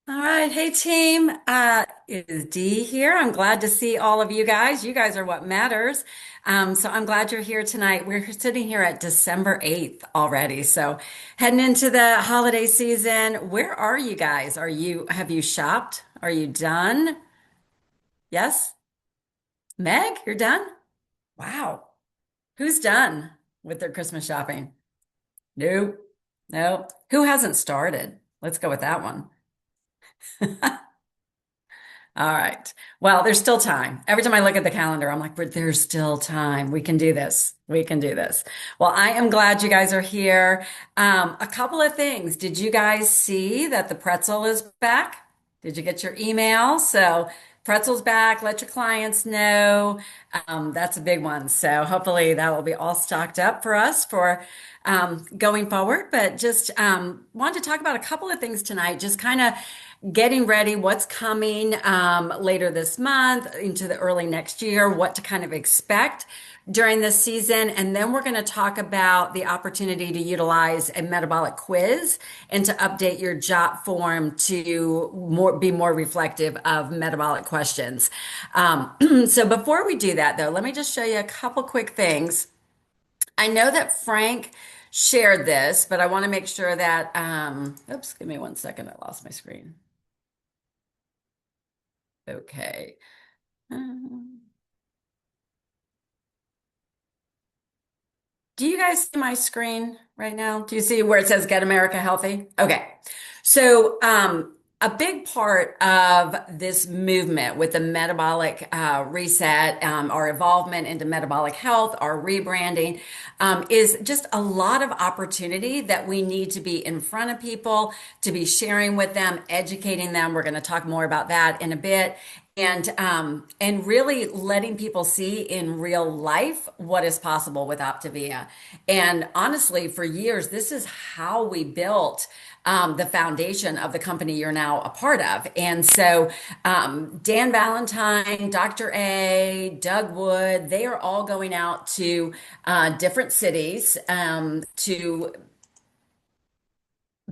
All right. Hey, team. It is Dee here. I'm glad to see all of you guys. You guys are what matters. So I'm glad you're here tonight. We're sitting here at December 8th already. So heading into the holiday season. Where are you guys? Have you shopped? Are you done? Yes? Meg, you're done? Wow. Who's done with their Christmas shopping? Nope. No. Who hasn't started? Let's go with that one. All right. Well, there's still time. Every time I look at the calendar, I'm like, but there's still time. We can do this. We can do this. Well, I am glad you guys are here. A couple of things. Did you guys see that the pretzel is back? Did you get your email? So pretzel's back. Let your clients know. That's a big one. So hopefully that will be all stocked up for us for going forward. But just wanted to talk about a couple of things tonight. Just kind of getting ready, what's coming later this month into the early next year, what to kind of expect during this season. And then we're going to talk about the opportunity to utilize a metabolic quiz and to update your jot form to be more reflective of metabolic questions. So before we do that, though, let me just show you a couple quick things. I know that Frank shared this, but I want to make sure that, oops, give me one second. I lost my screen. Okay. Um, Do you guys see my screen right now? Do you see where it says Get America Healthy? Okay. So, a big part of this movement with the metabolic reset, our involvement into metabolic health, our rebranding, is just a lot of opportunity that we need to be in front of people, to be sharing with them, educating them. We're going to talk more about that in a bit. And really letting people see in real life what is possible with Optavia. And honestly, for years, this is how we built the foundation of the company you're now a part of. And so, Dan Valentine, Dr. A, Doug Wood, they are all going out to different cities to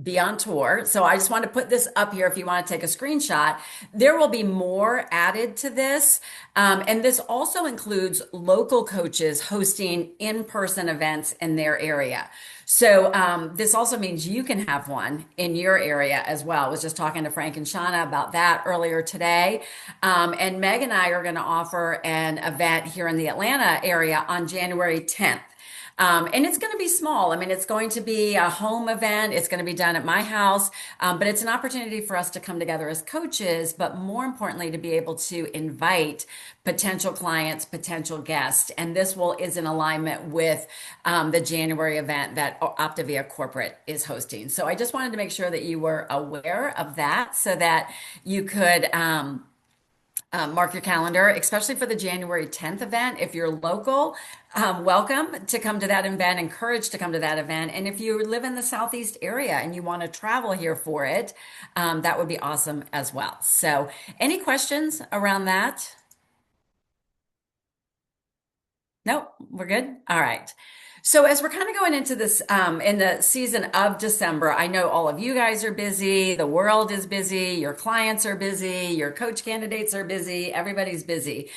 be on tour. So I just want to put this up here if you want to take a screenshot. There will be more added to this. And this also includes local coaches hosting in-person events in their area. So this also means you can have one in your area as well. I was just talking to Frank and Shauna about that earlier today. And Meg and I are going to offer an event here in the Atlanta area on January 10th. And it's going to be small. I mean, it's going to be a home event. It's going to be done at my house. But it's an opportunity for us to come together as coaches, but more importantly, to be able to invite potential clients, potential guests. And this is in alignment with the January event that Optavia Corporate is hosting. So I just wanted to make sure that you were aware of that so that you could mark your calendar, especially for the January 10th event. If you're local, welcome to come to that event, encouraged to come to that event. And if you live in the Southeast area and you want to travel here for it, that would be awesome as well. So, any questions around that? Nope, we're good. All right. So as we're kind of going into this in the season of December, I know all of you guys are busy, the world is busy, your clients are busy, your coach candidates are busy, everybody's busy.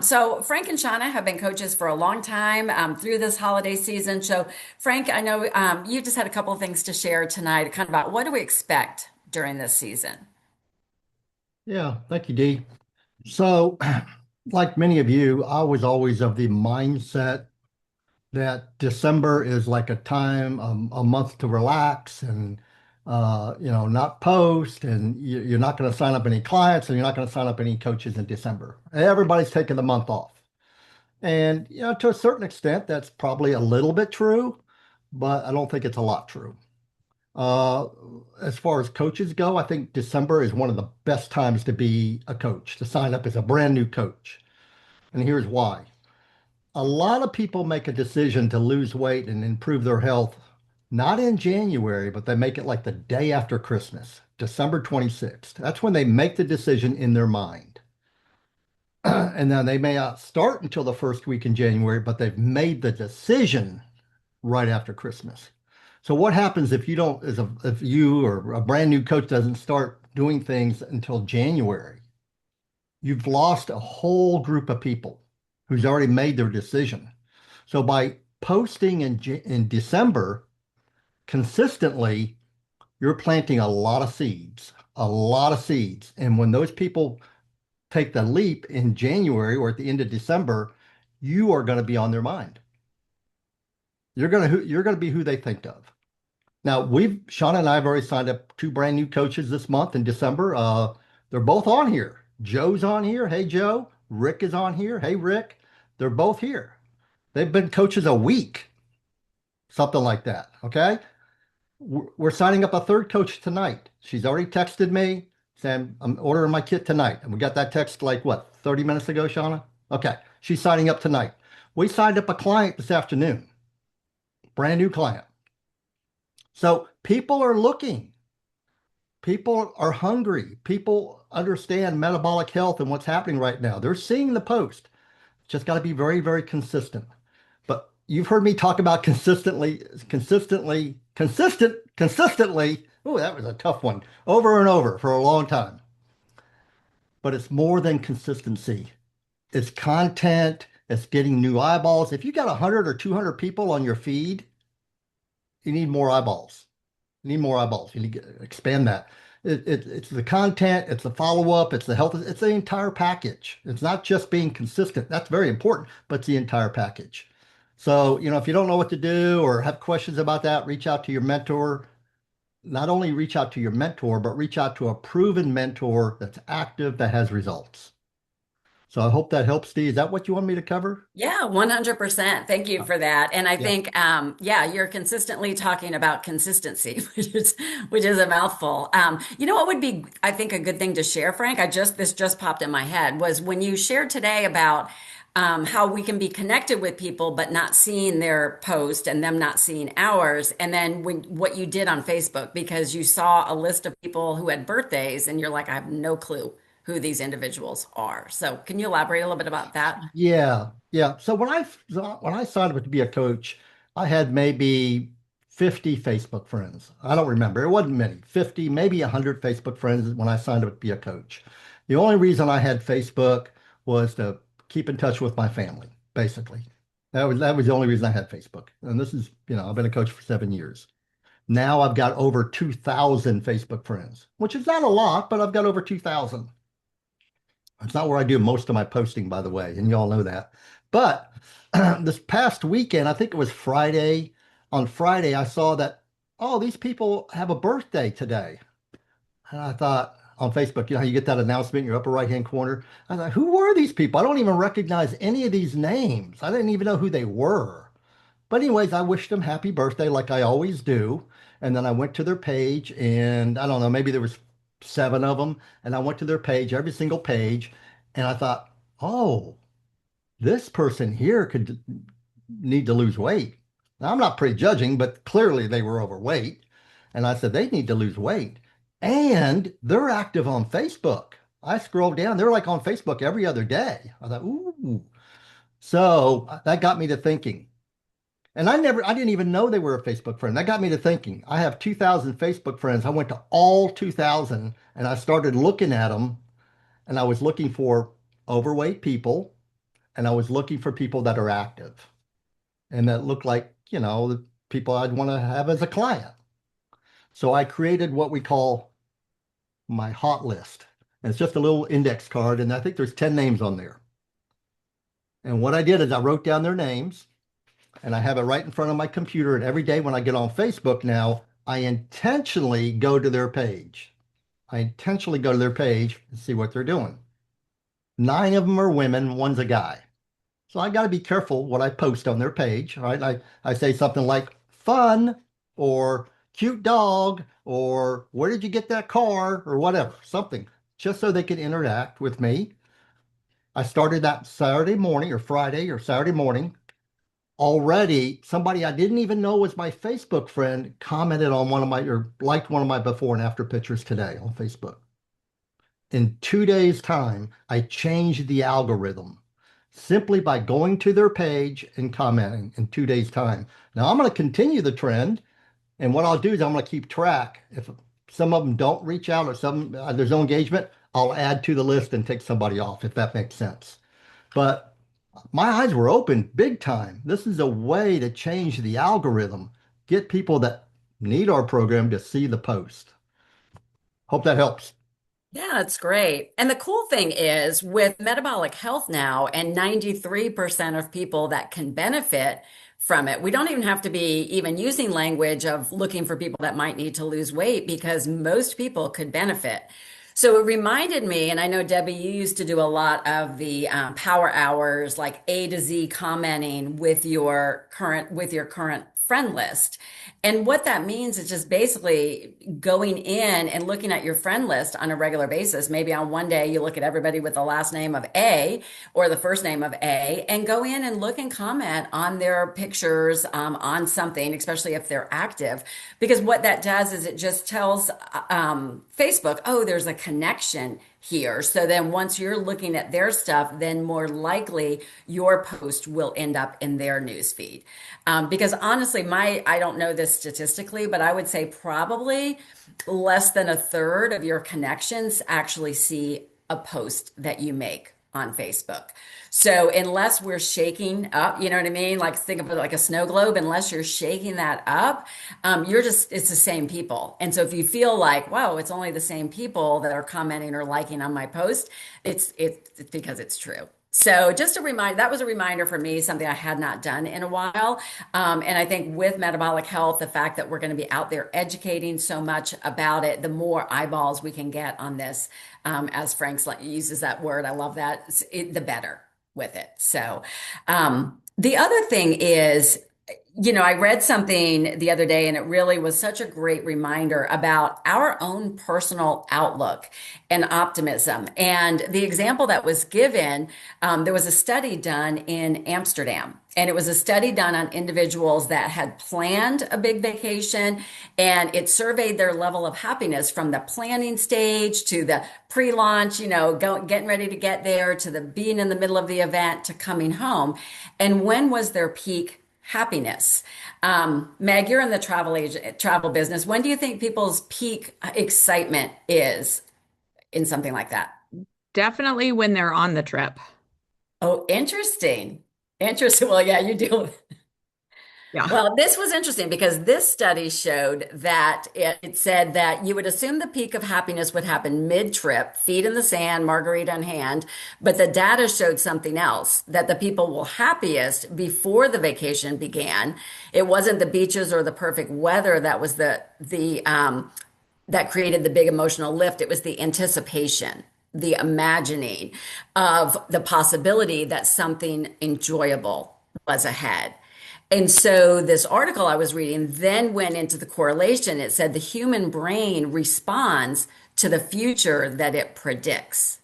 So Frank and Shauna have been coaches for a long time through this holiday season. So Frank, I know you just had a couple of things to share tonight, kind of about what do we expect during this season? Yeah, thank you, Dee. So, like many of you, I was always of the mindset that December is like a time, a month to relax and, not post, and you're not going to sign up any clients and you're not going to sign up any coaches in December. Everybody's taking the month off. And, to a certain extent, that's probably a little bit true, but I don't think it's a lot true. Uh, as far as coaches go, I think December is one of the best times to be a coach, to sign up as a brand new coach. And here's why. A lot of people make a decision to lose weight and improve their health, not in January, but they make it like the day after Christmas, December 26th. That's when they make the decision in their mind. And then they may not start until the first week in January, but they've made the decision right after Christmas. So what happens if you don't, if you or a brand new coach doesn't start doing things until January, you've lost a whole group of people who's already made their decision. So by posting in December consistently, you're planting a lot of seeds, a lot of seeds. And when those people take the leap in January or at the end of December, you are going to be on their mind. You're going to be who they think of. Now, Shauna and I have already signed up two brand new coaches this month in December. They're both on here. Joe's on here. Hey, Joe. Rick is on here. Hey, Rick. They're both here. They've been coaches a week, something like that. Okay. We're signing up a third coach tonight. She's already texted me saying, I'm ordering my kit tonight. And we got that text like what, 30 minutes ago, Shauna? Okay. She's signing up tonight. We signed up a client this afternoon, brand new client. So people are looking. People are hungry. People understand metabolic health and what's happening right now. They're seeing the post. Just got to be very, very consistent. But you've heard me talk about consistently. Oh, that was a tough one. Over and over for a long time. But it's more than consistency. It's content. It's getting new eyeballs. If you got 100 or 200 people on your feed, you need more eyeballs. You need more eyeballs. You need to expand that. It's the content, it's the follow-up, it's the health, it's the entire package. It's not just being consistent. That's very important, but it's the entire package. So, if you don't know what to do or have questions about that, reach out to your mentor. Not only reach out to your mentor, but reach out to a proven mentor that's active, that has results. So I hope that helps, Steve. Is that what you want me to cover? Yeah, 100%. Thank you for that. And I Yeah. think, yeah, you're consistently talking about consistency, which is a mouthful. You know what would be, I think, a good thing to share, Frank? This just popped in my head was when you shared today about how we can be connected with people but not seeing their post and them not seeing ours. And then what you did on Facebook because you saw a list of people who had birthdays and you're like, I have no clue who these individuals are. So can you elaborate a little bit about that? Yeah, yeah. So when I signed up to be a coach, I had maybe 50 Facebook friends. I don't remember. It wasn't many. 50, maybe 100 Facebook friends when I signed up to be a coach. The only reason I had Facebook was to keep in touch with my family, basically. That was the only reason I had Facebook. And this is, I've been a coach for 7 years. Now I've got over 2,000 Facebook friends, which is not a lot, but I've got over 2,000. It's not where I do most of my posting, by the way, and you all know that. But this past weekend, I think it was Friday, on Friday, I saw that, oh, these people have a birthday today. And I thought on Facebook, how you get that announcement in your upper right-hand corner. I thought, who were these people? I don't even recognize any of these names. I didn't even know who they were. But anyways, I wished them happy birthday like I always do. And then I went to their page and I don't know, maybe there was 7 of them. And I went to their page, every single page. And I thought, oh, this person here could need to lose weight. Now, I'm not prejudging, but clearly they were overweight. And I said, they need to lose weight. And they're active on Facebook. I scrolled down, they're like on Facebook every other day. I thought, ooh. So that got me to thinking. And I didn't even know they were a Facebook friend. That got me to thinking. I have 2,000 Facebook friends. I went to all 2,000 and I started looking at them and I was looking for overweight people and I was looking for people that are active and that look like, the people I'd want to have as a client. So I created what we call my hot list. And it's just a little index card and I think there's 10 names on there. And what I did is I wrote down their names and I have it right in front of my computer. And every day when I get on Facebook now, I intentionally go to their page. I intentionally go to their page and see what they're doing. 9 of them are women, one's a guy. So I got to be careful what I post on their page, right? I say something like fun or cute dog or where did you get that car or whatever, something, just so they can interact with me. I started that Saturday morning or Friday or Saturday morning. Already somebody I didn't even know was my Facebook friend commented on one of my or liked one of my before and after pictures today on Facebook. In 2 days' time, I changed the algorithm simply by going to their page and commenting in 2 days' time. Now I'm going to continue the trend, and what I'll do is I'm going to keep track. If some of them don't reach out or some there's no engagement, I'll add to the list and take somebody off if that makes sense. But my eyes were open big time. This is a way to change the algorithm, get people that need our program to see the post. Hope that helps. Yeah, it's great. And the cool thing is with metabolic health now and 93% of people that can benefit from it, we don't even have to be even using language of looking for people that might need to lose weight because most people could benefit. So it reminded me, and I know Debbie, you used to do a lot of the power hours, like A to Z commenting with your current friend list. And what that means is just basically going in and looking at your friend list on a regular basis. Maybe on one day you look at everybody with the last name of A or the first name of A and go in and look and comment on their pictures on something, especially if they're active. Because what that does is it just tells Facebook, oh, there's a connection here. So then once you're looking at their stuff, then more likely your post will end up in their news feed. Because honestly, I don't know this statistically, but I would say probably less than a third of your connections actually see a post that you make on Facebook. So unless we're shaking up, you know what I mean? Like think of it like a snow globe, unless you're shaking that up, it's the same people. And so if you feel like, whoa, it's only the same people that are commenting or liking on my post, it's because it's true. So just a reminder, that was a reminder for me, something I had not done in a while. And I think with metabolic health, the fact that we're going to be out there educating so much about it, the more eyeballs we can get on this, as Frank uses that word, I love that, the better with it. So the other thing is, I read something the other day and it really was such a great reminder about our own personal outlook and optimism. And the example that was given, there was a study done in Amsterdam. And it was a study done on individuals that had planned a big vacation and it surveyed their level of happiness from the planning stage to the pre-launch, getting ready to get there to the being in the middle of the event to coming home. And when was their peak happiness? Meg, you're in the travel business. When do you think people's peak excitement is in something like that? Definitely when they're on the trip. Oh, interesting. Interesting. Well, yeah, you do. Yeah. Well, this was interesting because this study showed that it said that you would assume the peak of happiness would happen mid-trip, feet in the sand, margarita in hand, but the data showed something else, that the people were happiest before the vacation began. It wasn't the beaches or the perfect weather that was that created the big emotional lift. It was the anticipation, the imagining of the possibility that something enjoyable was ahead. And so this article I was reading then went into the correlation. It said the human brain responds to the future that it predicts.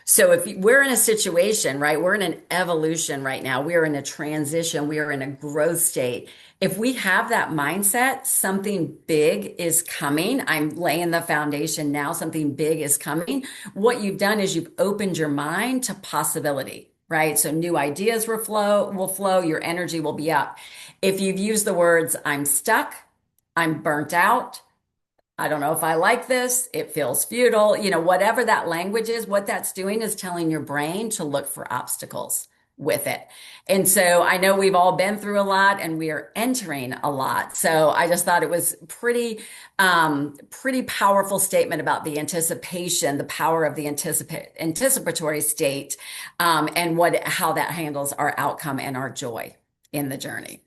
So if we're in a situation, right, we're in an evolution right now, we're in a transition, we are in a growth state. If we have that mindset, something big is coming. I'm laying the foundation now, something big is coming. What you've done is you've opened your mind to possibility, right? So new ideas will flow, your energy will be up. If you've used the words, I'm stuck, I'm burnt out, I don't know if I like this. It feels futile. Whatever that language is, what that's doing is telling your brain to look for obstacles with it. And so I know we've all been through a lot and we are entering a lot. So I just thought it was pretty powerful statement about the anticipation, the power of the anticipatory state, and how that handles our outcome and our joy in the journey.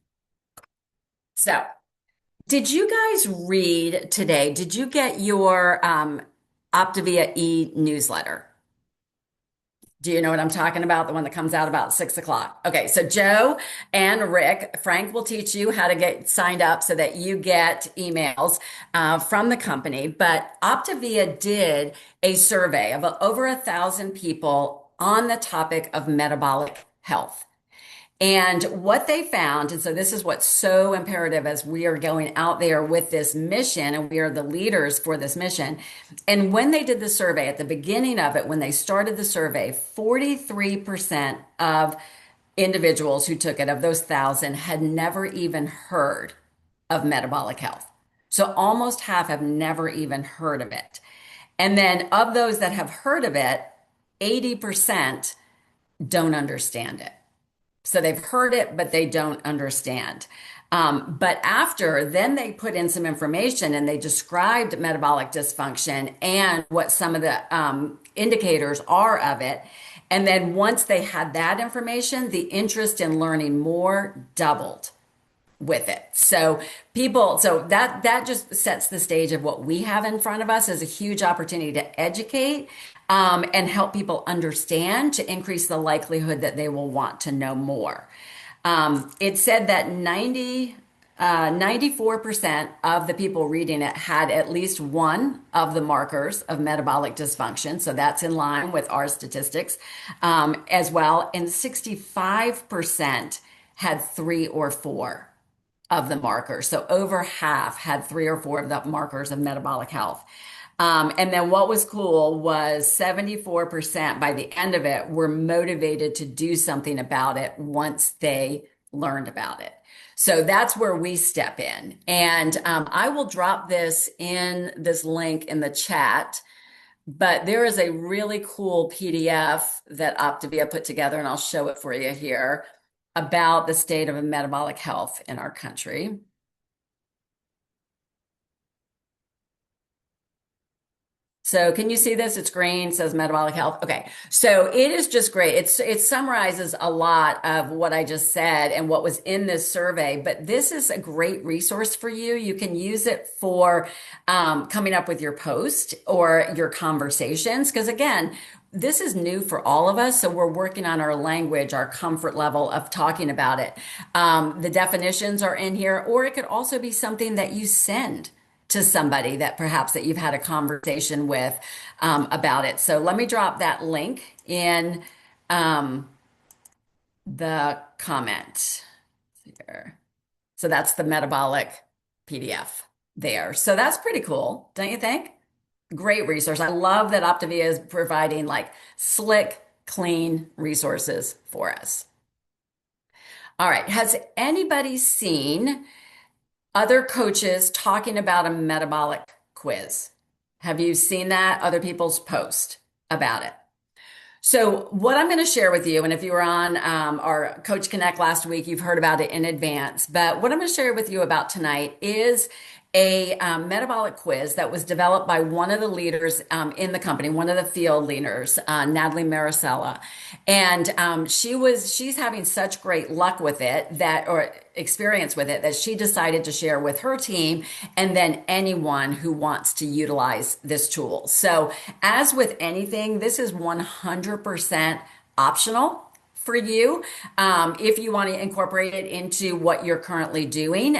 So did you guys read today? Did you get your Optavia e-newsletter? Do you know what I'm talking about? The one that comes out about 6 o'clock. Okay, so Joe and Frank will teach you how to get signed up so that you get emails from the company. But Optavia did a survey of over 1,000 people on the topic of metabolic health. And what they found, and so this is what's so imperative as we are going out there with this mission, and we are the leaders for this mission. And when they did the survey, at the beginning of it, when they started the survey, 43% of individuals who took it, of those 1,000, had never even heard of metabolic health. So almost half have never even heard of it. And then of those that have heard of it, 80% don't understand it. So they've heard it, but they don't understand. But after, then they put in some information and they described metabolic dysfunction and what some of the indicators are of it. And then once they had that information, the interest in learning more doubled with it. So that just sets the stage of what we have in front of us as a huge opportunity to educate and help people understand to increase the likelihood that they will want to know more. It said that 94% of the people reading it had at least one of the markers of metabolic dysfunction. So that's in line with our statistics as well. And 65% had three or four of the markers. So over half had three or four of the markers of metabolic health. And then what was cool was 74% by the end of it were motivated to do something about it once they learned about it. So that's where we step in. And I will drop this link in the chat. But there is a really cool PDF that Optavia put together, and I'll show it for you here, about the state of metabolic health in our country. So can you see this? It's green, says metabolic health. Okay. So it is just great. It summarizes a lot of what I just said and what was in this survey, but this is a great resource for you. You can use it for coming up with your post or your conversations. Because again, this is new for all of us. So we're working on our language, our comfort level of talking about it. The definitions are in here, or it could also be something that you send to somebody that perhaps that you've had a conversation with about it. So let me drop that link in the comment here. So that's the metabolic PDF there. So that's pretty cool, don't you think? Great resource. I love that Optavia is providing like slick, clean resources for us. All right. Has anybody seen other coaches talking about a metabolic quiz? Have you seen that? Other people's post about it? So what I'm going to share with you, and if you were on our Coach Connect last week, you've heard about it in advance. But what I'm going to share with you about tonight is a metabolic quiz that was developed by one of the leaders in the company, one of the field leaders, Natalie Maricela. And she's having such great luck with it or experience with it that she decided to share with her team and then anyone who wants to utilize this tool. So as with anything, this is 100% optional for you if you want to incorporate it into what you're currently doing.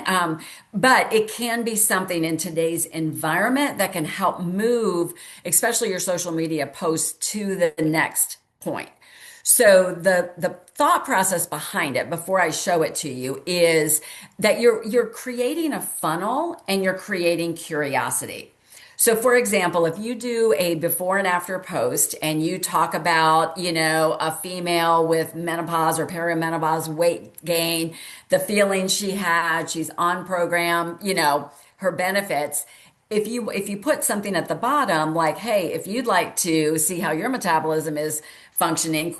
But it can be something in today's environment that can help move, especially your social media posts, to the next point. So the thought process behind it, before I show it to you, is that you're creating a funnel and you're creating curiosity. So for example, if you do a before and after post and you talk about, a female with menopause or perimenopause weight gain, the feelings she had, she's on program, her benefits. If you put something at the bottom like, hey, if you'd like to see how your metabolism is functioning,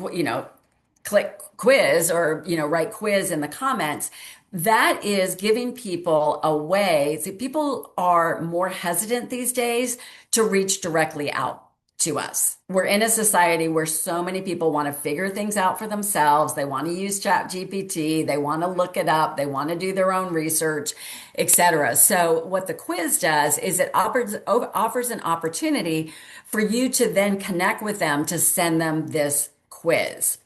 click quiz or, write quiz in the comments. That is giving people a way. See, people are more hesitant these days to reach directly out to us. We're in a society where so many people want to figure things out for themselves. They want to use Chat GPT. They want to look it up. They want to do their own research, etc. So what the quiz does is it offers an opportunity for you to then connect with them to send them this quiz.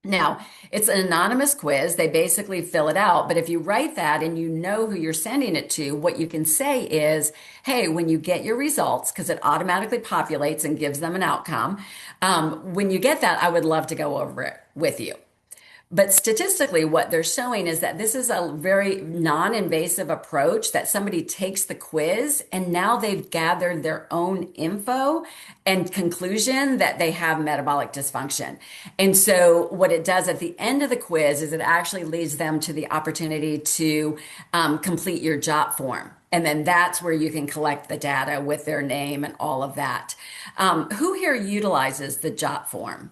Now, it's an anonymous quiz. They basically fill it out. But if you write that and you know who you're sending it to, what you can say is, hey, when you get your results, because it automatically populates and gives them an outcome, when you get that, I would love to go over it with you. But statistically, what they're showing is that this is a very non-invasive approach that somebody takes the quiz and now they've gathered their own info and conclusion that they have metabolic dysfunction. And so what it does at the end of the quiz is it actually leads them to the opportunity to complete your Jotform. And then that's where you can collect the data with their name and all of that. Who here utilizes the Jot form?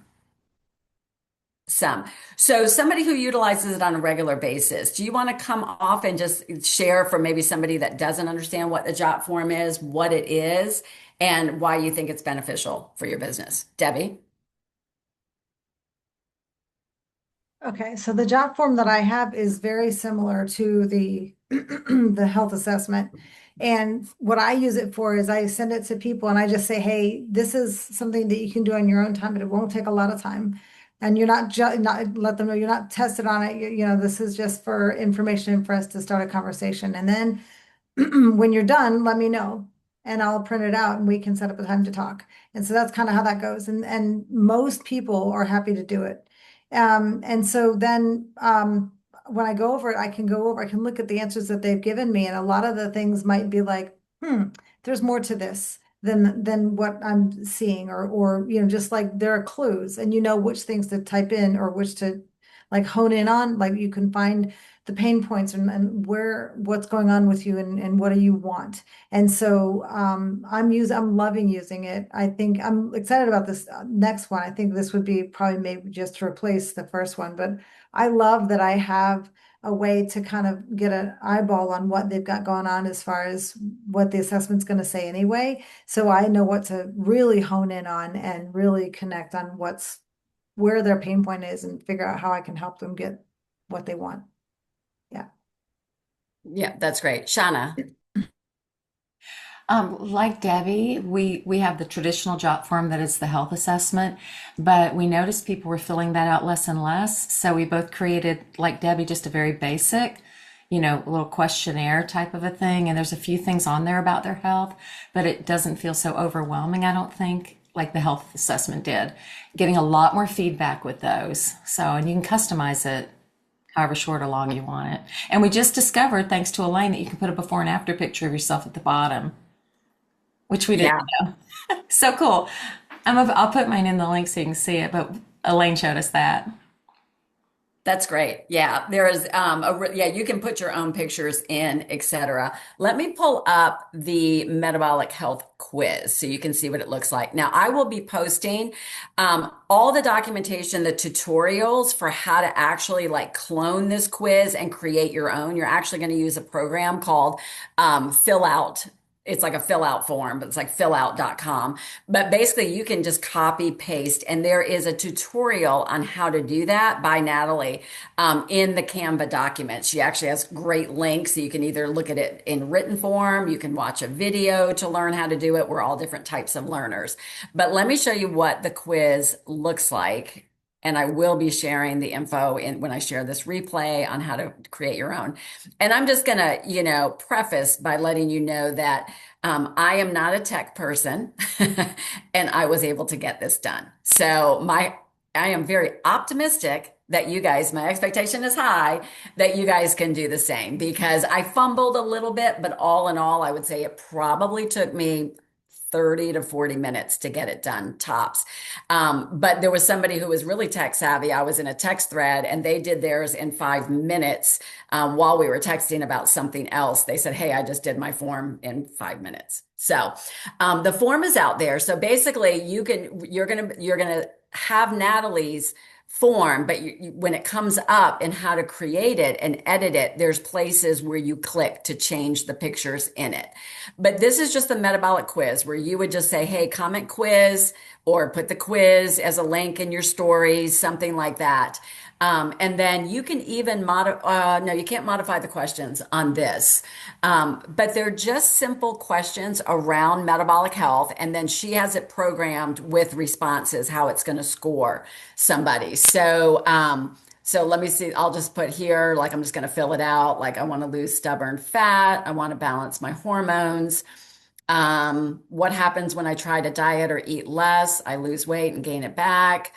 Some. So somebody who utilizes it on a regular basis, do you want to come off and just share for maybe somebody that doesn't understand what the Jot form is, what it is, and why you think it's beneficial for your business? Debbie? Okay, so the job form that I have is very similar to the the health assessment. And what I use it for is I send it to people and I just say, hey, this is something that you can do on your own time, but it won't take a lot of time. And you're not let them know you're not tested on it. You know, this is just for information and for us to start a conversation. And then when you're done, let me know and I'll print it out and we can set up a time to talk. And so that's kind of how that goes. And most people are happy to do it. And so then when I go over it, I can look at the answers that they've given me. And a lot of the things might be like, there's more to this than what I'm seeing, or you know, just like there are clues and you know which things to type in or which to like hone in on. Like you can find the pain points and what's going on with you and what do you want. And so I'm loving using it. I think I'm excited about this next one. I think this would be probably maybe just to replace the first one, but I love that I have a way to kind of get an eyeball on what they've got going on as far as what the assessment's going to say anyway. So I know what to really hone in on and really connect on where their pain point is and figure out how I can help them get what they want. Yeah. Yeah, that's great. Shauna? Like Debbie, we have the traditional job form that is the health assessment, but we noticed people were filling that out less and less. So we both created, like Debbie, just a very basic, a little questionnaire type of a thing. And there's a few things on there about their health, but it doesn't feel so overwhelming, I don't think, like the health assessment did. Getting a lot more feedback with those. So, and you can customize it however short or long you want it. And we just discovered, thanks to Elaine, that you can put a before and after picture of yourself at the bottom, which we didn't Yeah. know. So cool. I'll put mine in the link so you can see it, but Elaine showed us that. That's great. Yeah, there is yeah, you can put your own pictures in, etc. Let me pull up the metabolic health quiz so you can see what it looks like. Now, I will be posting all the documentation, the tutorials for how to actually like clone this quiz and create your own. You're actually going to use a program called Fill Out. It's like a fill out form, but it's like fillout.com. But basically, you can just copy paste, and there is a tutorial on how to do that by Natalie in the Canva document. She actually has great links. So you can either look at it in written form, you can watch a video to learn how to do it. We're all different types of learners. But let me show you what the quiz looks like. And I will be sharing the info when I share this replay on how to create your own. And I'm just going to, preface by letting you know that I am not a tech person and I was able to get this done. So I am very optimistic that you guys, my expectation is high, that you guys can do the same because I fumbled a little bit, but all in all, I would say it probably took me 30 to 40 minutes to get it done tops. But there was somebody who was really tech savvy. I was in a text thread and they did theirs in 5 minutes while we were texting about something else. They said, hey, I just did my form in 5 minutes. So the form is out there. So basically you're gonna have Natalie's form, but when it comes up and how to create it and edit it, there's places where you click to change the pictures in it. But this is just a metabolic quiz where you would just say, hey, comment quiz, or put the quiz as a link in your stories, something like that. And then you can even modify, no, you can't modify the questions on this. But they're just simple questions around metabolic health. And then she has it programmed with responses, how it's going to score somebody. So let me see. I'll just put here, like, I'm just going to fill it out. Like, I want to lose stubborn fat. I want to balance my hormones. What happens when I try to diet or eat less? I lose weight and gain it back.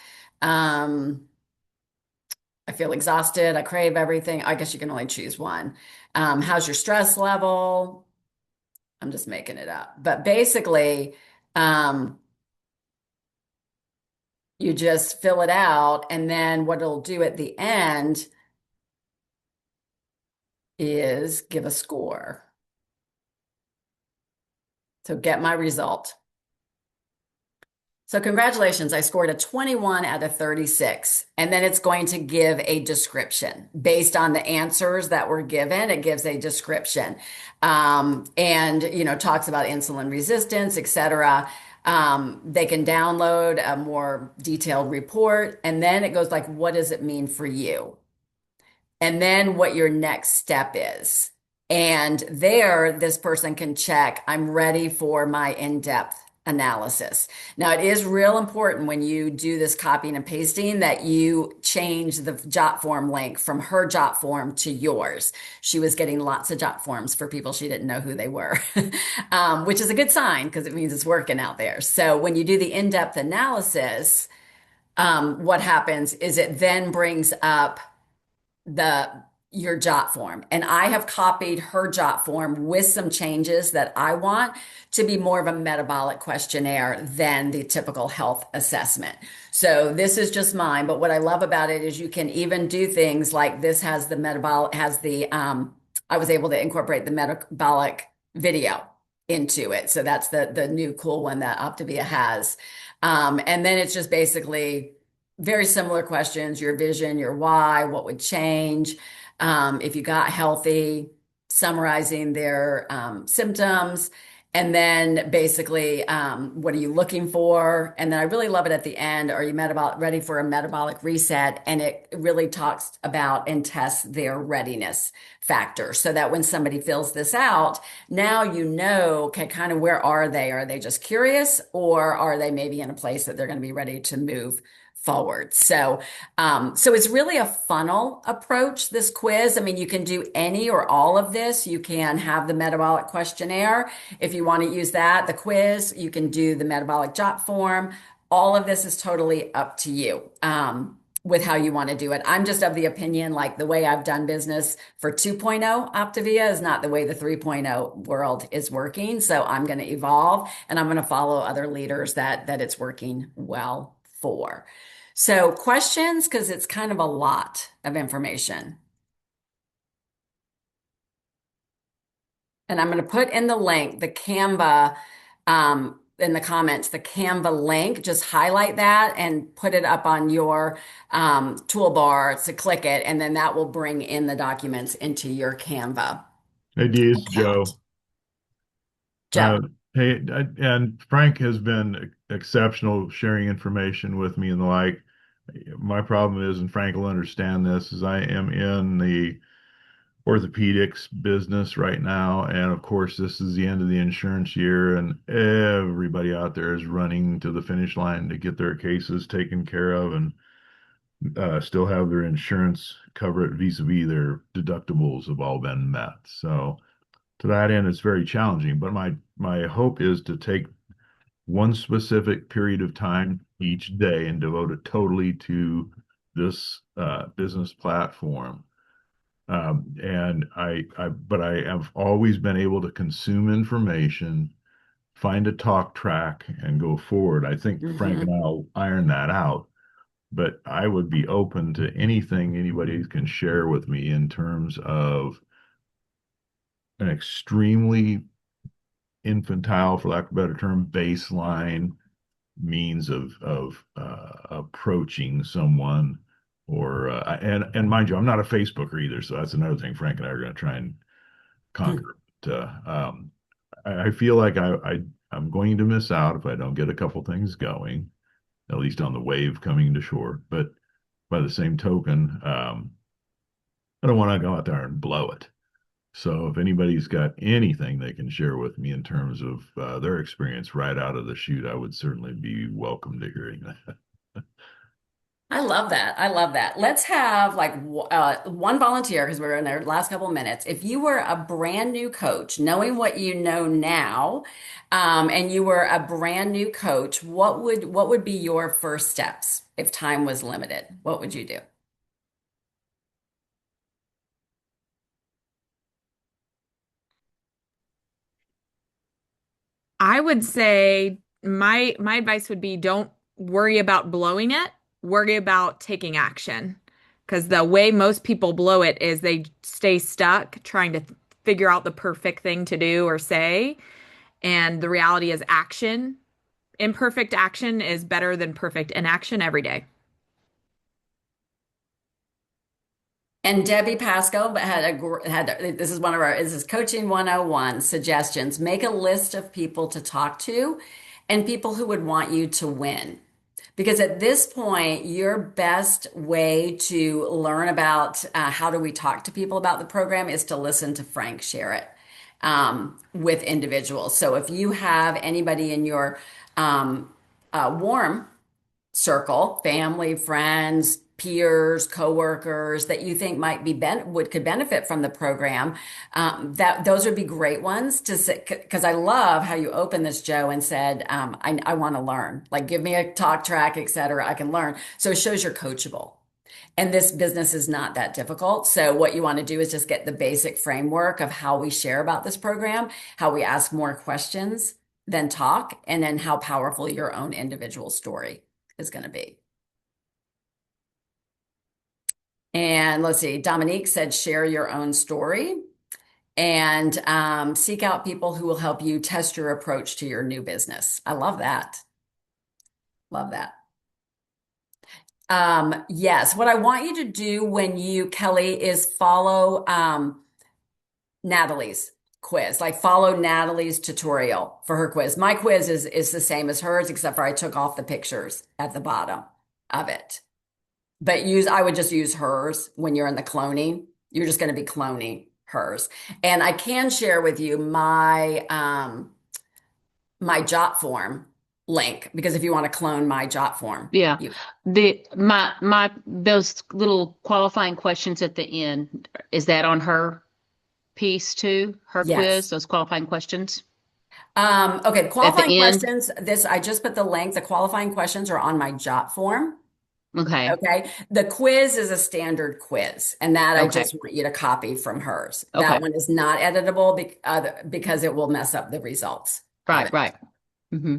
I feel exhausted. I crave everything. I guess you can only choose one. How's your stress level? I'm just making it up. But basically, you just fill it out, and then what it'll do at the end is give a score. So get my result. So congratulations, I scored a 21 out of 36. And then it's going to give a description based on the answers that were given. It gives a description, and talks about insulin resistance, etc. They can download a more detailed report, and then it goes like, what does it mean for you? And then what your next step is. And there, this person can check, I'm ready for my in-depth analysis. Now, it is real important when you do this copying and pasting that you change the Jotform link from her Jotform to yours. She was getting lots of Jotforms for people she didn't know who they were, which is a good sign because it means it's working out there. So when you do the in-depth analysis, what happens is it then brings up the your Jotform, and I have copied her Jotform with some changes that I want to be more of a metabolic questionnaire than the typical health assessment. So this is just mine, but what I love about it is you can even do things like this has the metabolic has the I was able to incorporate the metabolic video into it. So that's the new cool one that Optavia has. And then it's just basically very similar questions, your vision, your why, what would change, if you got healthy, summarizing their symptoms, and then basically, what are you looking for? And then I really love it at the end, are you ready for a metabolic reset? And it really talks about and tests their readiness factor so that when somebody fills this out, now you know, okay, kind of where are they? Are they just curious, or are they maybe in a place that they're going to be ready to move forward? So it's really a funnel approach, this quiz. I mean, you can do any or all of this. You can have the metabolic questionnaire if you want to use that, the quiz. You can do the metabolic Jotform. All of this is totally up to you, with how you want to do it. I'm just of the opinion, like the way I've done business for 2.0 Optavia is not the way the 3.0 world is working. So I'm going to evolve, and I'm going to follow other leaders that it's working well for. So questions, because it's kind of a lot of information. And I'm going to put in the link, the Canva, in the comments, the Canva link. Just highlight that and put it up on your toolbar to click it, and then that will bring in the documents into your Canva Hey, Dee, it's account. Joe. Joe. Hey, and Frank has been exceptional sharing information with me and the like. My problem is, and Frank will understand this, is I am in the orthopedics business right now. And of course, this is the end of the insurance year, and everybody out there is running to the finish line to get their cases taken care of and still have their insurance cover it vis-a-vis their deductibles have all been met. So to that end, it's very challenging. But my hope is to take one specific period of time each day and devote it totally to this business platform. But I have always been able to consume information, find a talk track, and go forward. I think Frank and Mm-hmm. I'll iron that out. But I would be open to anything anybody can share with me in terms of an extremely infantile, for lack of a better term, baseline means of approaching someone, or and mind you, I'm not a Facebooker either, so that's another thing Frank and I are going to try and conquer. But, I feel like I'm going to miss out if I don't get a couple things going, at least on the wave coming to shore. But by the same token, I don't want to go out there and blow it. So if anybody's got anything they can share with me in terms of their experience right out of the chute, I would certainly be welcome to hearing that. I love that. I love that. Let's have like one volunteer because we're in our last couple of minutes. If you were a brand new coach, knowing what you know now, and you were a brand new coach, what would be your first steps if time was limited? What would you do? I would say my advice would be don't worry about blowing it, worry about taking action. Because the way most people blow it is they stay stuck trying to figure out the perfect thing to do or say. And the reality is action, imperfect action is better than perfect inaction every day. And Debbie Pasco this is one of our this is coaching 101 suggestions. Make a list of people to talk to and people who would want you to win. Because at this point, your best way to learn about how do we talk to people about the program is to listen to Frank share it with individuals. So if you have anybody in your warm circle, family, friends, peers, coworkers that you think might be could benefit from the program, that those would be great ones to sit, because I love how you opened this, Joe, and said, I want to learn. Like, give me a talk track, et cetera. I can learn. So it shows you're coachable. And this business is not that difficult. So what you want to do is just get the basic framework of how we share about this program, how we ask more questions than talk, and then how powerful your own individual story is going to be. And let's see, Dominique said, share your own story and seek out people who will help you test your approach to your new business. I love that. Love that. Yes, what I want you to do when Kelly, is follow Natalie's quiz, like follow Natalie's tutorial for her quiz. My quiz is the same as hers, except for I took off the pictures at the bottom of it. But I would just use hers when you're in the cloning. You're just going to be cloning hers. And I can share with you my my Jotform link, because if you want to clone my Jotform, Yeah. My those little qualifying questions at the end, is that on her piece too? Her yes. quiz, those qualifying questions? Okay, the At the qualifying end? questions, I just put the link. The qualifying questions are on my Jotform. Okay. Okay. The quiz is a standard quiz, and that I Okay. just want you to copy from hers. Okay. That one is not editable because it will mess up the results of Right, it. right. Mm-hmm.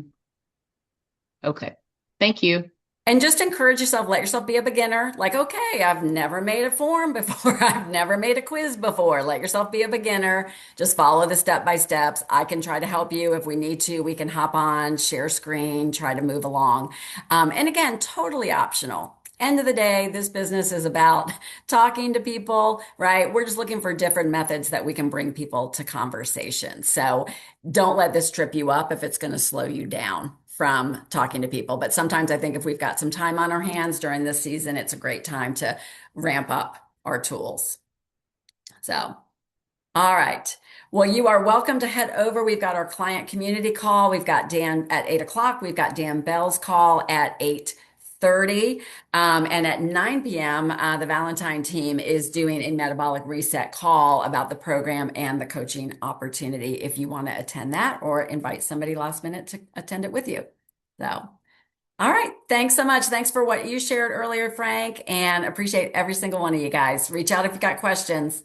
Okay. Thank you. And just encourage yourself, let yourself be a beginner. Like, okay, I've never made a form before. I've never made a quiz before. Let yourself be a beginner. Just follow the step by steps. I can try to help you if we need to. We can hop on, share screen, try to move along. And again, totally optional. End of the day, this business is about talking to people, right? We're just looking for different methods that we can bring people to conversation. So don't let this trip you up if it's going to slow you down from talking to people. But sometimes I think if we've got some time on our hands during this season, it's a great time to ramp up our tools. So, all right. Well, you are welcome to head over. We've got our client community call. We've got Dan at 8 o'clock. We've got Dan Bell's call at 8:30. And at 9 p.m., the Valentine team is doing a metabolic reset call about the program and the coaching opportunity if you want to attend that or invite somebody last minute to attend it with you. So, all right. Thanks so much. Thanks for what you shared earlier, Frank, and appreciate every single one of you guys. Reach out if you got questions.